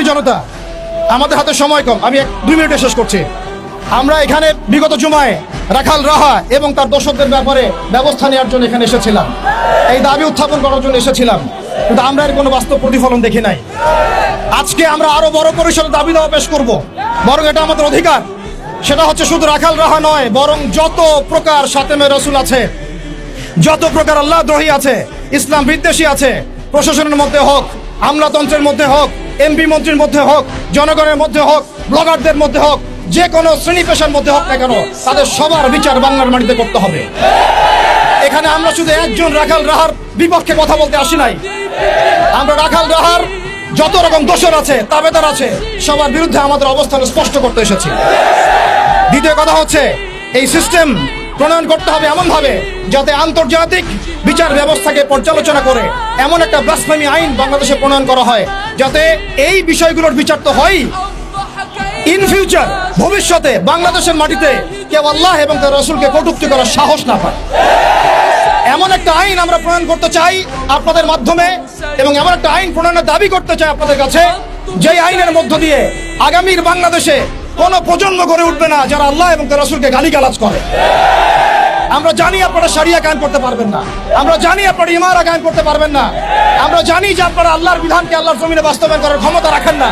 জনতা, আমাদের হাতে সময় কম, আমি 2 মিনিটে শেষ করছি। আমরা এখানে বিগত জুমায় রাখাল রাহা এবং তার দর্শকদের ব্যাপারে ব্যবস্থা নেওয়ার জন্য এখানে এসেছিলাম, এই দাবি উত্থাপন করার জন্য এসেছিলাম, কিন্তু আমরা এর কোনো বাস্তব প্রতিফলন দেখি নাই। আজকে আমরা আরো বড় পরিসরে দাবি দেওয়া পেশ করব, বরং এটা আমাদের অধিকার। সেটা হচ্ছে শুধু রাখাল রাহা নয়, বরং যত প্রকার শাতেমে রসুল আছে, যত প্রকার আল্লাহ দ্রোহী আছে, ইসলাম বিদ্বেষী আছে, প্রশাসনের মধ্যে হোক, আমলাতন্ত্রের মধ্যে হোক, এমপি মন্ত্রীর মধ্যে হোক, জনগণের মধ্যে হোক, ব্লগারদের মধ্যে হোক, যে কোনো শ্রেণী পেশার মধ্যে হোক না কেন, তাদের সবার বিচার বাংলার মাটিতে করতে হবে। এখানে আমরা শুধু একজন রাখাল রাহার বিপক্ষে কথা বলতে আসি নাই, আমরা রাখাল রাহার যত রকম দোষর আছে, তাবেদার আছে, সবার বিরুদ্ধে আমাদের অবস্থান স্পষ্ট করতে এসেছি। দ্বিতীয় কথা হচ্ছে, এই সিস্টেম প্রণয়ন করতে হবে এমন ভাবে যাতে আন্তর্জাতিক বিচার ব্যবস্থাকে পর্যালোচনা করে এমন একটা ব্লাসফেমি আইন বাংলাদেশে প্রণয়ন করা হয়, যাতে এই বিষয়গুলোর বিচার তো হয়, ইন ফিউচার ভবিষ্যতে বাংলাদেশের মাটিতে কেউ আল্লাহ এবং তার রাসূলকে কটূক্তি করার সাহস না পায়। এমন একটা আইন আমরা প্রণয়ন করতে চাই আপনাদের মাধ্যমে, এবং এমন একটা আইন প্রণয়নের দাবি করতে চাই আপনাদের কাছে, যেই আইনের মধ্য দিয়ে আগামীর বাংলাদেশে কোন প্রজন্ম গড়ে উঠবে না যারা আল্লাহ এবং তার রাসূলকে গালিগালাজ করে। আমরা জানি আপনারা শরিয়া কায়েম করতে পারবেন না, আমরা জানি আপনারা ইমারা কায়েম করতে পারবেন না, আমরা জানি যে আপনারা আল্লাহর বিধানকে আল্লাহর জমিনে বাস্তবায়ন করার ক্ষমতা রাখেন না,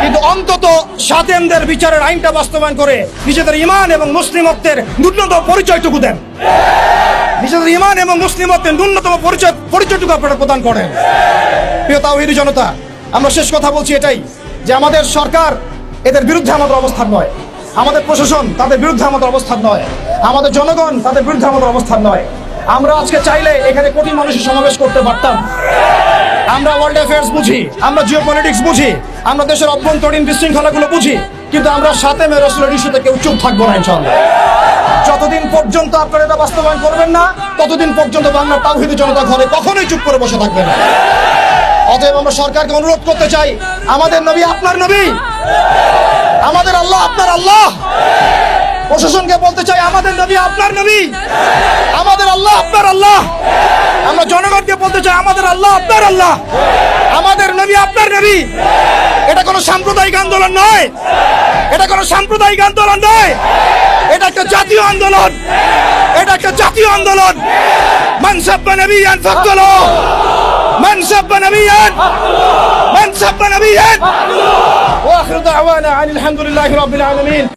কিন্তু অন্তত শাতেমদের বিচারের আইনটা বাস্তবায়ন করে নিজেদের ঈমান এবং মুসলিমত্বের ন্যূনতম পরিচয়টুকু দেন। নিজেদের ঈমান এবং মুসলিমত্বের ন্যূনতম পরিচয়টুকু আপনারা প্রদান করেন। প্রিয় তাওহীদি জনতা, আমরা শেষ কথা বলছি এটাই, যে আমাদের সরকার এদের বিরুদ্ধে আমাদের অবস্থান নয়, আমাদের প্রশাসন তাদের বিরুদ্ধে আমাদের অবস্থান নয়, আমাদের জনগণ তাদের বিরুদ্ধে আমাদের অবস্থান নয়। আমরা আজকে চাইলে এখানে কোটি মানুষের সমাবেশ করতে পারতাম। আমরা ওয়ার্ল্ড অ্যাফেয়ার্স বুঝি, আমরা জিওপলিটিক্স বুঝি, আমরা দেশের অভ্যন্তরীণ বিশৃঙ্খলাগুলো বুঝি, কিন্তু আমরা শাতেমে রসুলের ইস্যুতে কেউ চুপ থাকবো না ইনশাআল্লাহ। যতদিন পর্যন্ত আপনারা এটা বাস্তবায়ন করবেন না, ততদিন পর্যন্ত বাংলার তাওহীদি জনতা ঘরে কখনোই চুপ করে বসে থাকবে না। অতএব আমরা সরকারকে অনুরোধ করতে চাই, আমাদের নবী আপনার নবী, আমাদের আল্লাহ আপনার আল্লাহ। প্রশাসনকে বলতে চাই, আমাদের নবী আপনার নবী, আমাদের আল্লাহ আপনার আল্লাহ। আমরা জনগণকে বলতে চাই, আমাদের আল্লাহ আপনার আল্লাহ, আমাদের নবী আপনার নবী। এটা কোনো সাম্প্রদায়িক আন্দোলন নয়, এটা কোনো সাম্প্রদায়িক আন্দোলন নয়, এটা একটা জাতীয় আন্দোলন, এটা একটা জাতীয় আন্দোলন। মান সাব্বা নবিয়ান ফাকতুলুহু, মান সাব্বা নবিয়ান, মান সাব্বা নবিয়ান। ওয়া আখিরু দাওয়ানা আনিল হামদুলিল্লাহি রাব্বিল আলামিন।